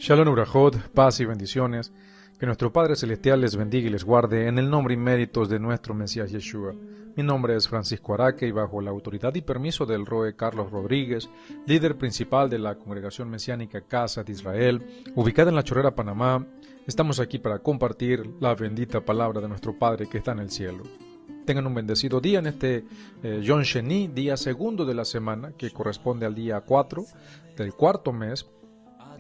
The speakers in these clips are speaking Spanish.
Shalom Urajot, paz y bendiciones. Que nuestro Padre Celestial les bendiga y les guarde en el nombre y méritos de nuestro Mesías Yeshua. Mi nombre es Francisco Araque y bajo la autoridad y permiso del Roe Carlos Rodríguez, líder principal de la Congregación Mesiánica Casa de Israel, ubicada en La Chorrera, Panamá, estamos aquí para compartir la bendita palabra de nuestro Padre que está en el cielo. Tengan un bendecido día en este Yom Sheni, día segundo de la semana, que corresponde al día 4 del cuarto mes,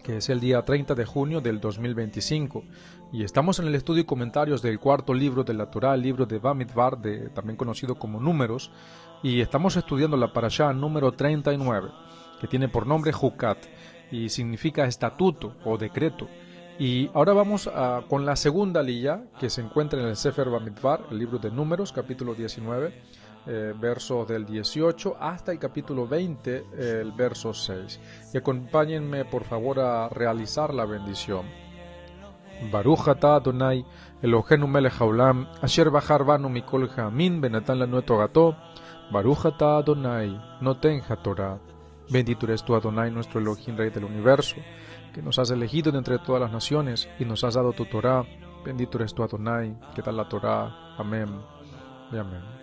que es el día 30 de junio del 2025, y estamos en el estudio y comentarios del cuarto libro de la Torá, el libro de Bamidbar, también conocido como Números, y estamos estudiando la parashá número 39, que tiene por nombre Jucat, y significa estatuto o decreto. Y ahora vamos con la segunda aliyá, que se encuentra en el Sefer Bamidbar, el libro de Números, capítulo 19, versos del 18 hasta el capítulo 20, el verso 6. Y acompáñenme por favor a realizar la bendición. Baruch atah Adonai Eloheinu melech haolam asher bachar banu mikol ha'amin benatan lanu et torato. Baruch atah Adonai noten haTorah. Bendito eres tú, Adonai, nuestro Elohim, Rey del universo, que nos has elegido de entre todas las naciones y nos has dado tu Torah. Bendito eres tú, Adonai, que da la Torah. Amén y amén.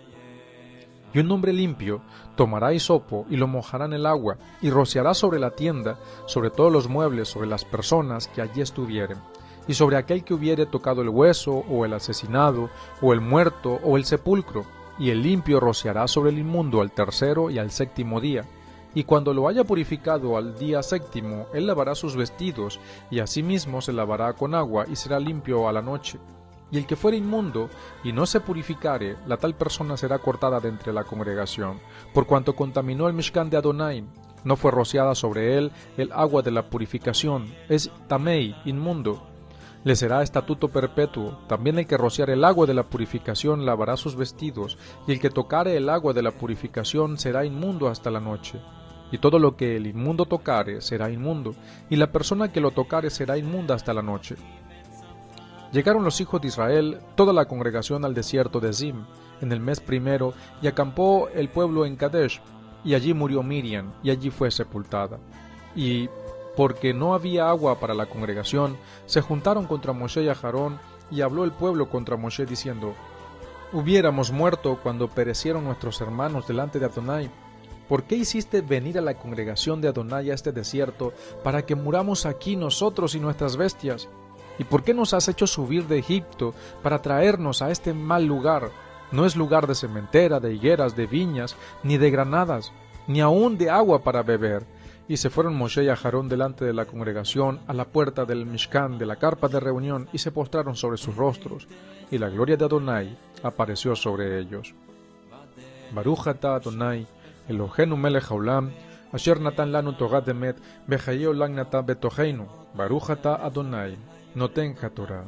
Y un hombre limpio tomará hisopo y lo mojará en el agua, y rociará sobre la tienda, sobre todos los muebles, sobre las personas que allí estuvieren, y sobre aquel que hubiere tocado el hueso, o el asesinado, o el muerto, o el sepulcro, y el limpio rociará sobre el inmundo al tercero y al séptimo día. Y cuando lo haya purificado al día séptimo, él lavará sus vestidos, y asimismo se lavará con agua, y será limpio a la noche. Y el que fuere inmundo y no se purificare, la tal persona será cortada de entre la congregación, por cuanto contaminó el Mishkan de Adonai. No fue rociada sobre él el agua de la purificación, es tamei, inmundo. Le será estatuto perpetuo. También el que rociare el agua de la purificación lavará sus vestidos, y el que tocare el agua de la purificación será inmundo hasta la noche. Y todo lo que el inmundo tocare será inmundo, y la persona que lo tocare será inmunda hasta la noche. Llegaron los hijos de Israel, toda la congregación, al desierto de Zim, en el mes primero, y acampó el pueblo en Kadesh, y allí murió Miriam, y allí fue sepultada. Y porque no había agua para la congregación, se juntaron contra Moshe y Aarón, y habló el pueblo contra Moshe diciendo: «Hubiéramos muerto cuando perecieron nuestros hermanos delante de Adonai. ¿Por qué hiciste venir a la congregación de Adonai a este desierto, para que muramos aquí nosotros y nuestras bestias? ¿Y por qué nos has hecho subir de Egipto para traernos a este mal lugar? No es lugar de sementera, de higueras, de viñas, ni de granadas, ni aun de agua para beber». Y se fueron Moshe y Aarón delante de la congregación a la puerta del Mishkan, de la carpa de reunión, y se postraron sobre sus rostros, y la gloria de Adonai apareció sobre ellos. Baruch atah Adonai Eloheinu melech haolam asher natan lanu torat emet vechayei olam natan betocheinu. Baruch atah Adonai noten haTorah.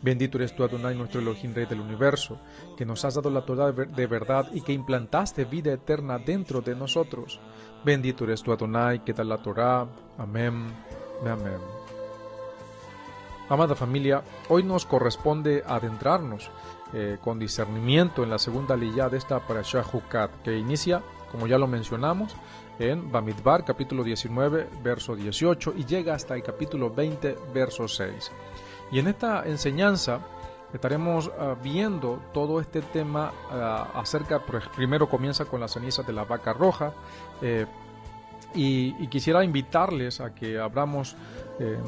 Bendito eres tú, Adonai, nuestro Elohim, Rey del universo, que nos has dado la Torah de verdad y que implantaste vida eterna dentro de nosotros. Bendito eres tú, Adonai, que da la Torah. Amén. Amén. Amada familia, hoy nos corresponde adentrarnos con discernimiento en la segunda aliyá de esta parashá Jucat, que inicia, como ya lo mencionamos, en Bamidbar, capítulo 19, verso 18, y llega hasta el capítulo 20, verso 6. Y en esta enseñanza estaremos viendo todo este tema acerca, primero comienza con la ceniza de la vaca roja, y quisiera invitarles a que abramos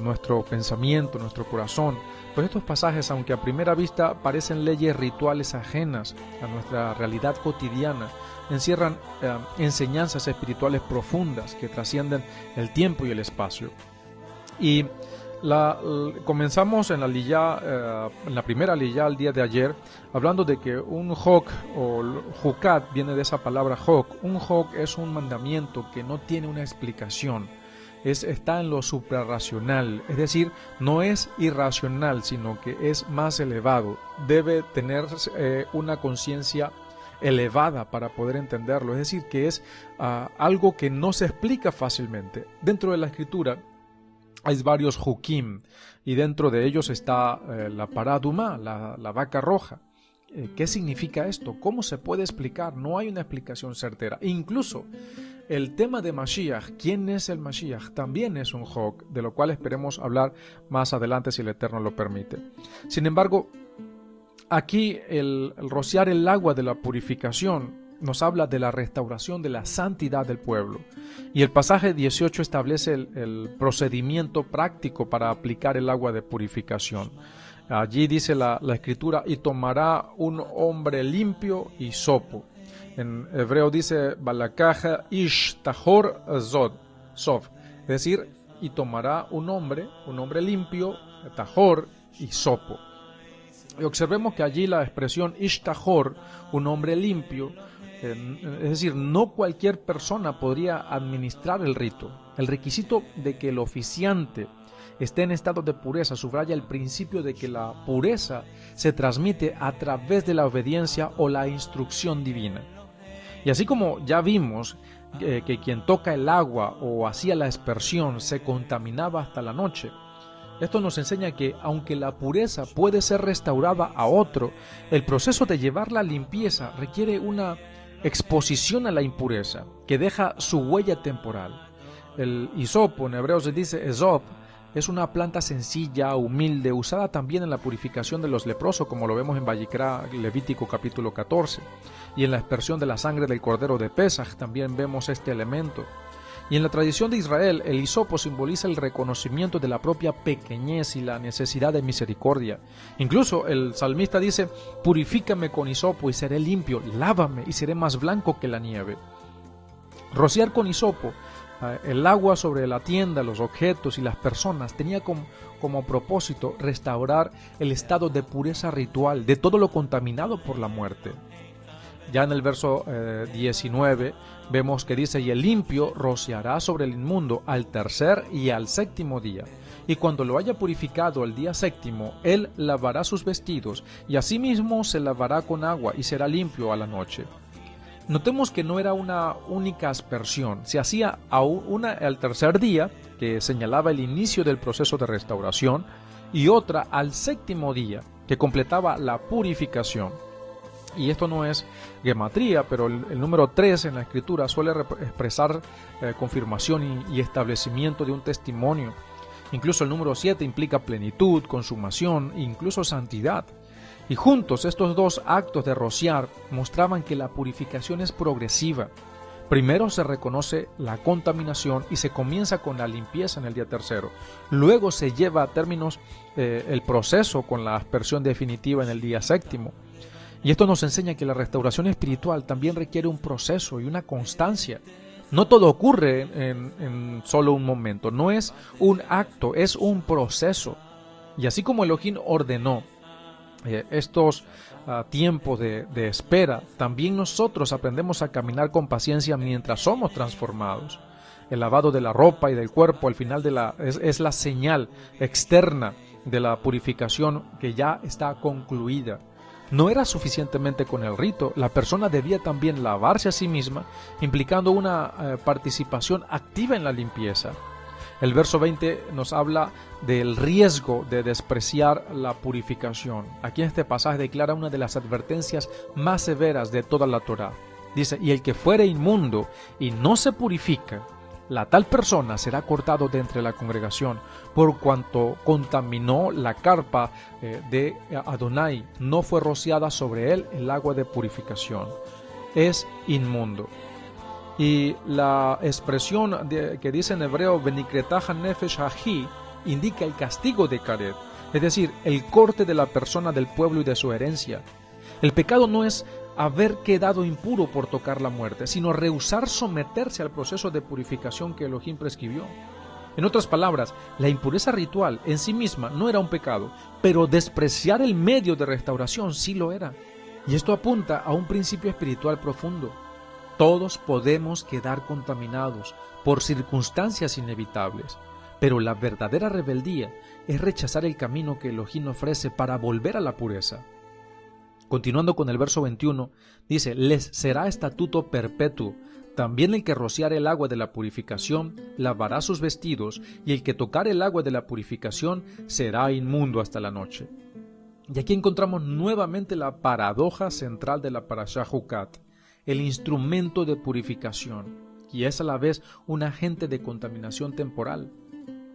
nuestro pensamiento, nuestro corazón, pues estos pasajes, aunque a primera vista parecen leyes rituales ajenas a nuestra realidad cotidiana, encierran enseñanzas espirituales profundas que trascienden el tiempo y el espacio. Y comenzamos en la primera aliyá el día de ayer, hablando de que un hok o jucat viene de esa palabra hok. Un hok es un mandamiento que no tiene una explicación, está en lo suprarracional, es decir, no es irracional, sino que es más elevado. Debe tener una conciencia elevada para poder entenderlo, es decir, que es algo que no se explica fácilmente. Dentro de la escritura hay varios hukim, y dentro de ellos está la paraduma, la vaca roja. ¿Qué significa esto? ¿Cómo se puede explicar? No hay una explicación certera. Incluso el tema de Mashiach, ¿quién es el Mashiach? También es un hok, de lo cual esperemos hablar más adelante si el Eterno lo permite. Sin embargo, aquí el rociar el agua de la purificación nos habla de la restauración de la santidad del pueblo. Y el pasaje 18 establece el procedimiento práctico para aplicar el agua de purificación. Allí dice la escritura, y tomará un hombre limpio hisopo. En hebreo dice, balakaja ish tahor sov, es decir, y tomará un hombre limpio, tahor, hisopo. Y observemos que allí la expresión ish tahor, un hombre limpio, es decir, no cualquier persona podría administrar el rito. El requisito de que el oficiante esté en estado de pureza subraya el principio de que la pureza se transmite a través de la obediencia o la instrucción divina. Y así como ya vimos que quien toca el agua o hacía la aspersión se contaminaba hasta la noche, esto nos enseña que aunque la pureza puede ser restaurada a otro, el proceso de llevar la limpieza requiere una exposición a la impureza que deja su huella temporal. El hisopo, en hebreo se dice esop, es una planta sencilla, humilde, usada también en la purificación de los leprosos, como lo vemos en Vayikra, Levítico capítulo 14, y en la aspersión de la sangre del cordero de Pesaj también vemos este elemento. Y en la tradición de Israel, el hisopo simboliza el reconocimiento de la propia pequeñez y la necesidad de misericordia. Incluso el salmista dice, purifícame con hisopo y seré limpio, lávame y seré más blanco que la nieve. Rociar con hisopo el agua sobre la tienda, los objetos y las personas tenía como propósito restaurar el estado de pureza ritual de todo lo contaminado por la muerte. Ya en el verso 19 vemos que dice, y el limpio rociará sobre el inmundo al tercer y al séptimo día. Y cuando lo haya purificado el día séptimo, él lavará sus vestidos, y asimismo se lavará con agua y será limpio a la noche. Notemos que no era una única aspersión, se hacía una al tercer día, que señalaba el inicio del proceso de restauración, y otra al séptimo día, que completaba la purificación. Y esto no es gematría, pero el número 3 en la escritura suele expresar confirmación y establecimiento de un testimonio. Incluso el número 7 implica plenitud, consumación e incluso santidad. Y juntos estos dos actos de rociar mostraban que la purificación es progresiva. Primero se reconoce la contaminación y se comienza con la limpieza en el día tercero. Luego se lleva a términos el proceso con la aspersión definitiva en el día séptimo. Y esto nos enseña que la restauración espiritual también requiere un proceso y una constancia. No todo ocurre en solo un momento, no es un acto, es un proceso. Y así como Elohim ordenó estos tiempos de espera, también nosotros aprendemos a caminar con paciencia mientras somos transformados. El lavado de la ropa y del cuerpo al final es la señal externa de la purificación que ya está concluida. No era suficientemente con el rito, la persona debía también lavarse a sí misma, implicando una participación activa en la limpieza. El verso 20 nos habla del riesgo de despreciar la purificación. Aquí en este pasaje declara una de las advertencias más severas de toda la Torá. Dice, y el que fuere inmundo y no se purifica, la tal persona será cortado de entre la congregación, por cuanto contaminó la carpa de Adonai, no fue rociada sobre él el agua de purificación. Es inmundo. Y la expresión que dice en hebreo, Benikretah nefesh haji, indica el castigo de Karet, es decir, el corte de la persona del pueblo y de su herencia. El pecado no es haber quedado impuro por tocar la muerte, sino rehusar someterse al proceso de purificación que Elohim prescribió. En otras palabras, la impureza ritual en sí misma no era un pecado, pero despreciar el medio de restauración sí lo era. Y esto apunta a un principio espiritual profundo. Todos podemos quedar contaminados por circunstancias inevitables, pero la verdadera rebeldía es rechazar el camino que Elohim ofrece para volver a la pureza. Continuando con el verso 21, dice, les será estatuto perpetuo. También el que rociare el agua de la purificación lavará sus vestidos, y el que tocare el agua de la purificación será inmundo hasta la noche. Y aquí encontramos nuevamente la paradoja central de la Parashá Jucat, el instrumento de purificación. y es a la vez un agente de contaminación temporal.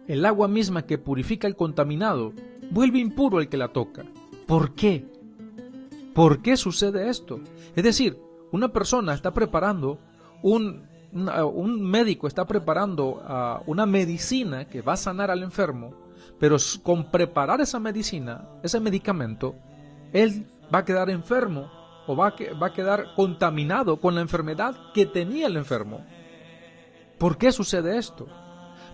El agua misma que purifica al contaminado vuelve impuro al que la toca. ¿Por qué? ¿Por qué sucede esto? Es decir, una persona está preparando, un médico está preparando una medicina que va a sanar al enfermo, pero con preparar esa medicina, ese medicamento, él va a quedar enfermo o va a quedar contaminado con la enfermedad que tenía el enfermo. ¿Por qué sucede esto?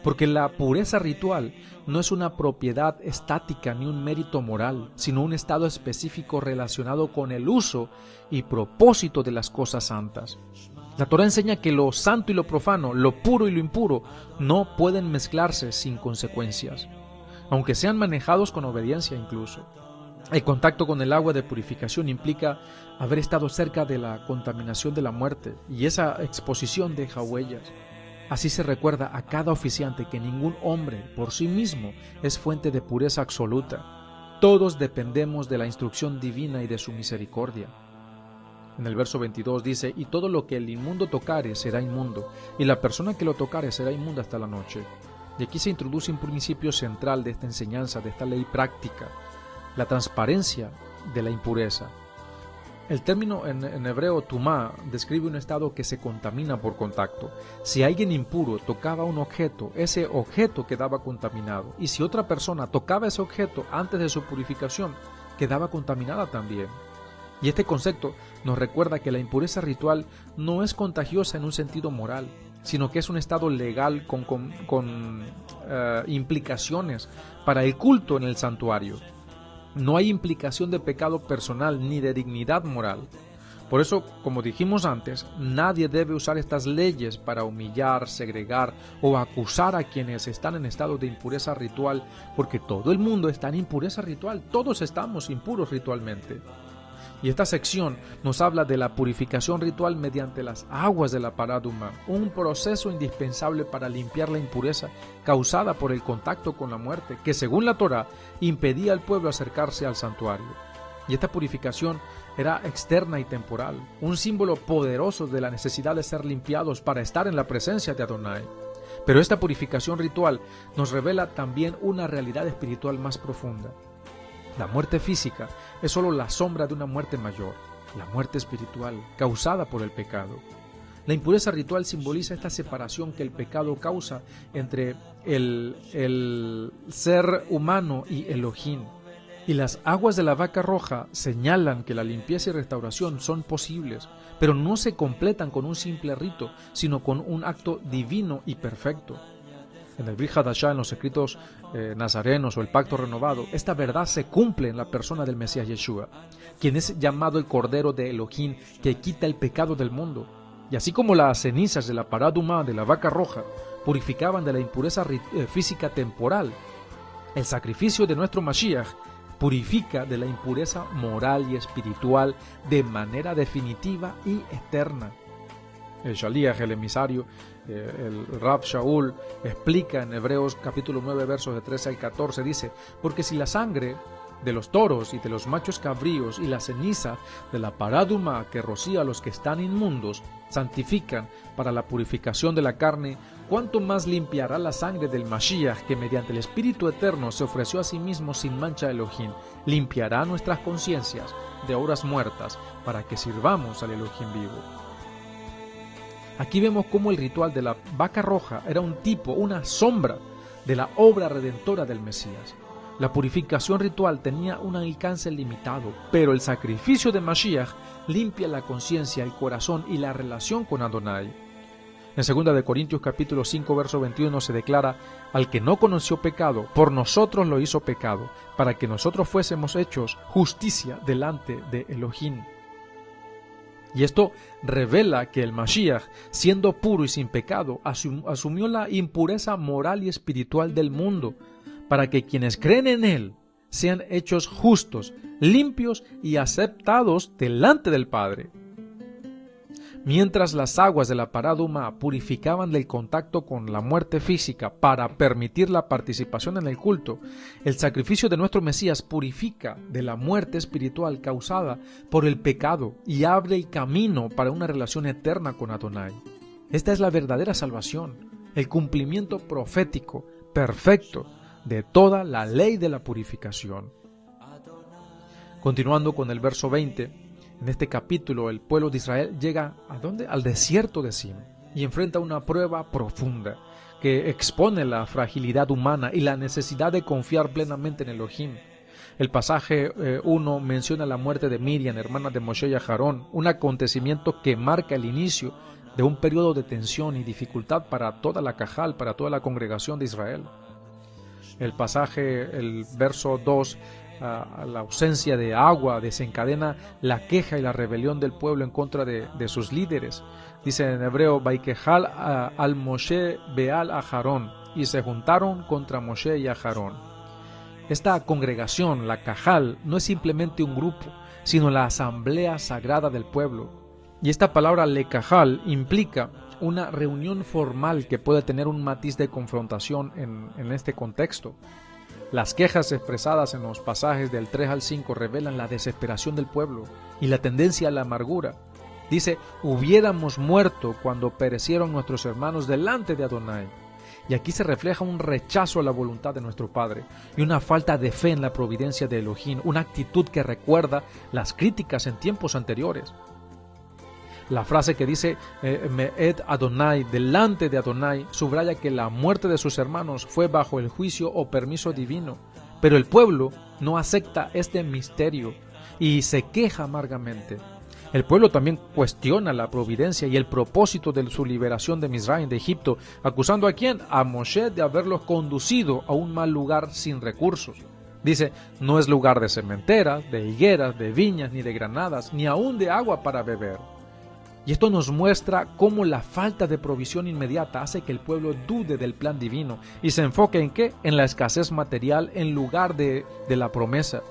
Porque la pureza ritual no es una propiedad estática ni un mérito moral, sino un estado específico relacionado con el uso y propósito de las cosas santas. La Torá enseña que lo santo y lo profano, lo puro y lo impuro, no pueden mezclarse sin consecuencias, aunque sean manejados con obediencia incluso. El contacto con el agua de purificación implica haber estado cerca de la contaminación de la muerte, y esa exposición deja huellas. Así se recuerda a cada oficiante que ningún hombre por sí mismo es fuente de pureza absoluta. Todos dependemos de la instrucción divina y de su misericordia. En el verso 22 dice: y todo lo que el inmundo tocare será inmundo, y la persona que lo tocare será inmunda hasta la noche. Y aquí se introduce un principio central de esta enseñanza, de esta ley práctica: la transparencia de la impureza. El término en hebreo tumá describe un estado que se contamina por contacto. Si alguien impuro tocaba un objeto, ese objeto quedaba contaminado, y si otra persona tocaba ese objeto antes de su purificación, quedaba contaminada también. Y este concepto nos recuerda que la impureza ritual no es contagiosa en un sentido moral, sino que es un estado legal con implicaciones para el culto en el santuario. No hay implicación de pecado personal ni de dignidad moral. Por eso, como dijimos antes, nadie debe usar estas leyes para humillar, segregar o acusar a quienes están en estado de impureza ritual, porque todo el mundo está en impureza ritual, todos estamos impuros ritualmente. Y esta sección nos habla de la purificación ritual mediante las aguas de la paraduma, un proceso indispensable para limpiar la impureza causada por el contacto con la muerte, que según la Torá impedía al pueblo acercarse al santuario. Y esta purificación era externa y temporal, un símbolo poderoso de la necesidad de ser limpiados para estar en la presencia de Adonai. Pero esta purificación ritual nos revela también una realidad espiritual más profunda. La muerte física es solo la sombra de una muerte mayor, la muerte espiritual, causada por el pecado. La impureza ritual simboliza esta separación que el pecado causa entre el ser humano y Elohim. Y las aguas de la vaca roja señalan que la limpieza y restauración son posibles, pero no se completan con un simple rito, sino con un acto divino y perfecto. En el Brit Hadashah, en los escritos nazarenos o el pacto renovado, esta verdad se cumple en la persona del Mesías Yeshua, quien es llamado el Cordero de Elohim que quita el pecado del mundo. Y así como las cenizas de la paraduma de la vaca roja purificaban de la impureza física temporal, el sacrificio de nuestro Mashiach purifica de la impureza moral y espiritual de manera definitiva y eterna. El Shaliach, el emisario, el Rab Shaul, explica en Hebreos capítulo 9 versos de 13 al 14, dice: porque si la sangre de los toros y de los machos cabríos y la ceniza de la paraduma que rocía a los que están inmundos santifican para la purificación de la carne, ¿cuánto más limpiará la sangre del Mashiach, que mediante el Espíritu Eterno se ofreció a sí mismo sin mancha a Elohim? Limpiará nuestras conciencias de obras muertas para que sirvamos al Elohim vivo. Aquí vemos cómo el ritual de la vaca roja era un tipo, una sombra de la obra redentora del Mesías. La purificación ritual tenía un alcance limitado, pero el sacrificio de Mashiach limpia la conciencia, el corazón y la relación con Adonai. En 2 Corintios capítulo 5 verso 21 se declara: al que no conoció pecado, por nosotros lo hizo pecado, para que nosotros fuésemos hechos justicia delante de Elohim. Y esto revela que el Mashiach, siendo puro y sin pecado, asumió la impureza moral y espiritual del mundo, para que quienes creen en él sean hechos justos, limpios y aceptados delante del Padre. Mientras las aguas de la paraduma purificaban del contacto con la muerte física para permitir la participación en el culto, el sacrificio de nuestro Mesías purifica de la muerte espiritual causada por el pecado y abre el camino para una relación eterna con Adonai. Esta es la verdadera salvación, el cumplimiento profético perfecto de toda la ley de la purificación. Continuando con el verso 20, en este capítulo el pueblo de Israel llega ¿a dónde? Al desierto de Sin y enfrenta una prueba profunda que expone la fragilidad humana y la necesidad de confiar plenamente en Elohim. El pasaje 1 menciona la muerte de Miriam, hermana de Moshe y Aarón, un acontecimiento que marca el inicio de un periodo de tensión y dificultad para toda la Cajal, para toda la congregación de Israel. El pasaje, el verso 2, la ausencia de agua desencadena la queja y la rebelión del pueblo en contra de sus líderes. Dice en hebreo, Vaikejal al Moshe Beal a Aarón, y se juntaron contra Moshe y a Aarón. Esta congregación, la Cajal, no es simplemente un grupo, sino la asamblea sagrada del pueblo. Y esta palabra lekajal implica una reunión formal que puede tener un matiz de confrontación en este contexto. Las quejas expresadas en los pasajes del 3 al 5 revelan la desesperación del pueblo y la tendencia a la amargura. Dice, hubiéramos muerto cuando perecieron nuestros hermanos delante de Adonai. Y aquí se refleja un rechazo a la voluntad de nuestro Padre y una falta de fe en la providencia de Elohim, una actitud que recuerda las críticas en tiempos anteriores. La frase que dice Me'ed Adonai, delante de Adonai, subraya que la muerte de sus hermanos fue bajo el juicio o permiso divino, pero el pueblo no acepta este misterio y se queja amargamente. El pueblo también cuestiona la providencia y el propósito de su liberación de Misraim, de Egipto, acusando ¿a quién? A Moshe de haberlos conducido a un mal lugar sin recursos. Dice, no es lugar de cementeras, de higueras, de viñas, ni de granadas, ni aún de agua para beber. Y esto nos muestra cómo la falta de provisión inmediata hace que el pueblo dude del plan divino y se enfoque ¿en qué? En la escasez material en lugar de la promesa.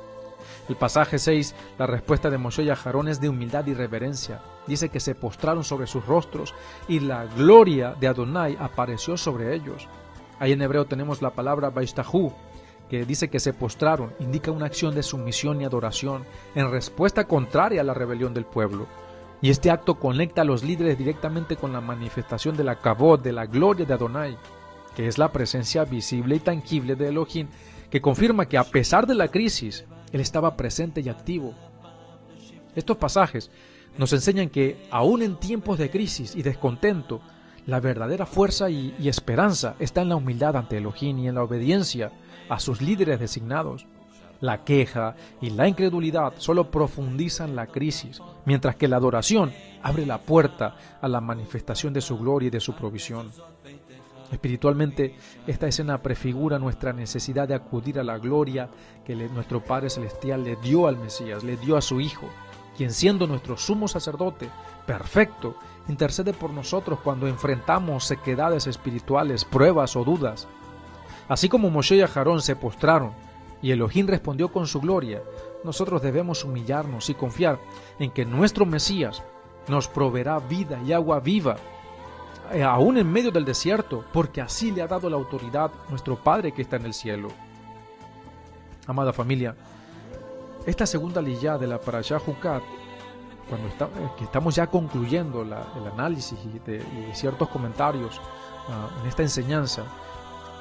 El pasaje 6, la respuesta de Moshe y Aarón es de humildad y reverencia. Dice que se postraron sobre sus rostros y la gloria de Adonai apareció sobre ellos. Ahí en hebreo tenemos la palabra Vaishtahu, que dice que se postraron, indica una acción de sumisión y adoración en respuesta contraria a la rebelión del pueblo. Y este acto conecta a los líderes directamente con la manifestación de la Kavod, de la gloria de Adonai, que es la presencia visible y tangible de Elohim, que confirma que a pesar de la crisis, Él estaba presente y activo. Estos pasajes nos enseñan que, aún en tiempos de crisis y descontento, la verdadera fuerza y esperanza está en la humildad ante Elohim y en la obediencia a sus líderes designados. La queja y la incredulidad solo profundizan la crisis, mientras que la adoración abre la puerta a la manifestación de su gloria y de su provisión. Espiritualmente, esta escena prefigura nuestra necesidad de acudir a la gloria que nuestro Padre Celestial le dio al Mesías, le dio a su Hijo, quien siendo nuestro sumo sacerdote perfecto, intercede por nosotros cuando enfrentamos sequedades espirituales, pruebas o dudas. Así como Moshe y Aarón se postraron y Elohim respondió con su gloria, nosotros debemos humillarnos y confiar en que nuestro Mesías nos proveerá vida y agua viva, aún en medio del desierto, porque así le ha dado la autoridad nuestro Padre que está en el cielo. Amada familia, esta segunda liyá de la Parashá Jucat, cuando estamos ya concluyendo el análisis y ciertos comentarios en esta enseñanza,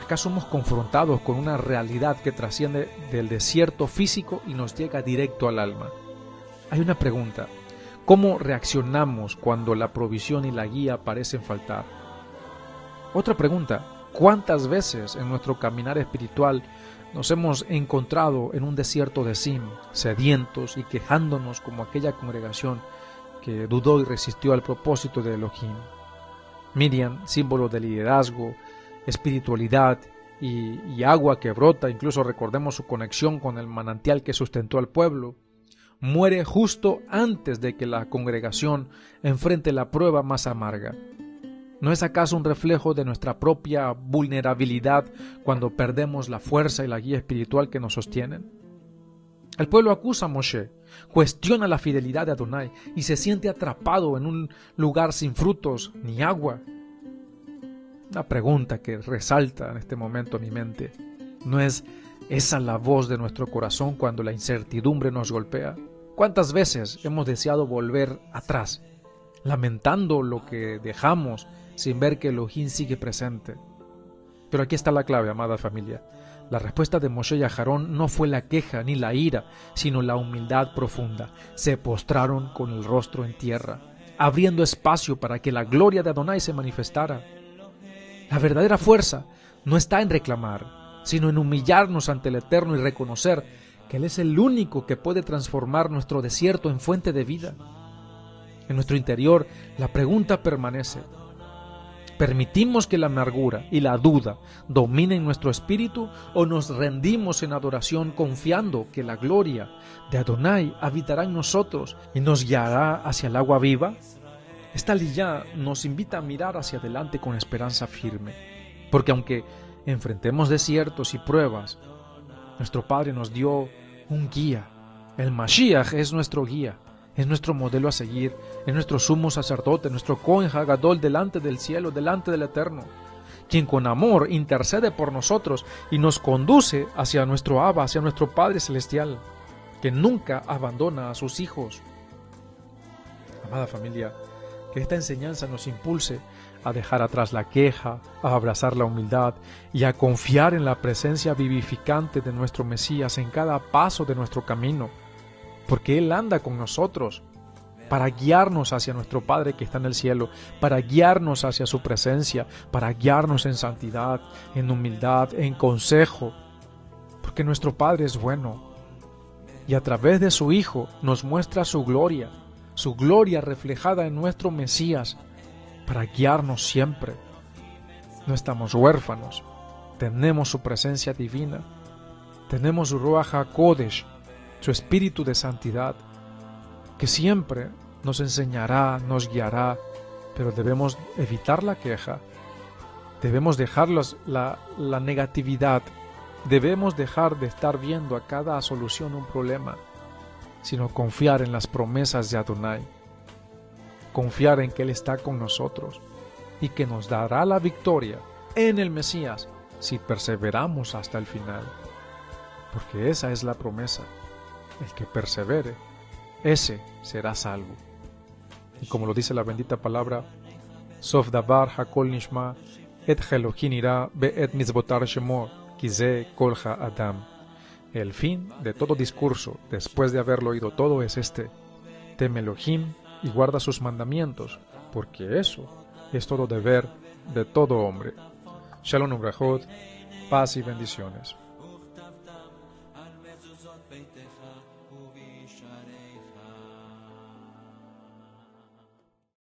acá somos confrontados con una realidad que trasciende del desierto físico y nos llega directo al alma. Hay una pregunta: ¿cómo reaccionamos cuando la provisión y la guía parecen faltar? Otra pregunta: ¿cuántas veces en nuestro caminar espiritual nos hemos encontrado en un desierto de Sin, sedientos y quejándonos como aquella congregación que dudó y resistió al propósito de Elohim? Miriam, símbolo de liderazgo, espiritualidad y agua que brota, incluso recordemos su conexión con el manantial que sustentó al pueblo, muere justo antes de que la congregación enfrente la prueba más amarga. ¿No es acaso un reflejo de nuestra propia vulnerabilidad cuando perdemos la fuerza y la guía espiritual que nos sostienen? El pueblo acusa a Moshe, cuestiona la fidelidad de Adonai y se siente atrapado en un lugar sin frutos ni agua. Una pregunta que resalta en este momento en mi mente: ¿no es esa la voz de nuestro corazón cuando la incertidumbre nos golpea? ¿Cuántas veces hemos deseado volver atrás, lamentando lo que dejamos sin ver que Elohim sigue presente. Pero aquí está la clave, amada familia. La respuesta de Moshe y Aarón no fue la queja ni la ira, sino la humildad profunda. Se postraron con el rostro en tierra, abriendo espacio para que la gloria de Adonai se manifestara. La verdadera fuerza no está en reclamar, sino en humillarnos ante el Eterno y reconocer que Él es el único que puede transformar nuestro desierto en fuente de vida. En nuestro interior, la pregunta permanece: ¿permitimos que la amargura y la duda dominen nuestro espíritu o nos rendimos en adoración confiando que la gloria de Adonai habitará en nosotros y nos guiará hacia el agua viva? Esta aliyá nos invita a mirar hacia adelante con esperanza firme, porque aunque enfrentemos desiertos y pruebas, nuestro Padre nos dio un guía. El Mashiach es nuestro guía, es nuestro modelo a seguir, es nuestro sumo sacerdote, nuestro Kohen Hagadol delante del cielo, delante del Eterno, quien con amor intercede por nosotros y nos conduce hacia nuestro Abba, hacia nuestro Padre Celestial, que nunca abandona a sus hijos. Amada familia, que esta enseñanza nos impulse a dejar atrás la queja, a abrazar la humildad y a confiar en la presencia vivificante de nuestro Mesías en cada paso de nuestro camino, porque Él anda con nosotros para guiarnos hacia nuestro Padre que está en el cielo, para guiarnos hacia su presencia, para guiarnos en santidad, en humildad, en consejo, porque nuestro Padre es bueno y a través de su Hijo nos muestra su gloria reflejada en nuestro Mesías, para guiarnos siempre. No estamos huérfanos, tenemos su presencia divina, tenemos su Ruach HaKodesh, su espíritu de santidad, que siempre nos enseñará, nos guiará, pero debemos evitar la queja, debemos dejar la negatividad, debemos dejar de estar viendo a cada solución un problema, sino confiar en las promesas de Adonai, confiar en que Él está con nosotros y que nos dará la victoria en el Mesías si perseveramos hasta el final, porque esa es la promesa: el que persevere, ese será salvo. Y como lo dice la bendita palabra, Sof davar hakol nishma et Elohim ira be'et mitzvotar shemo ki ze kol ha'adam. El fin de todo discurso, después de haberlo oído todo, es este: teme Elohim y guarda sus mandamientos, porque eso es todo deber de todo hombre. Shalom ubrachot, paz y bendiciones.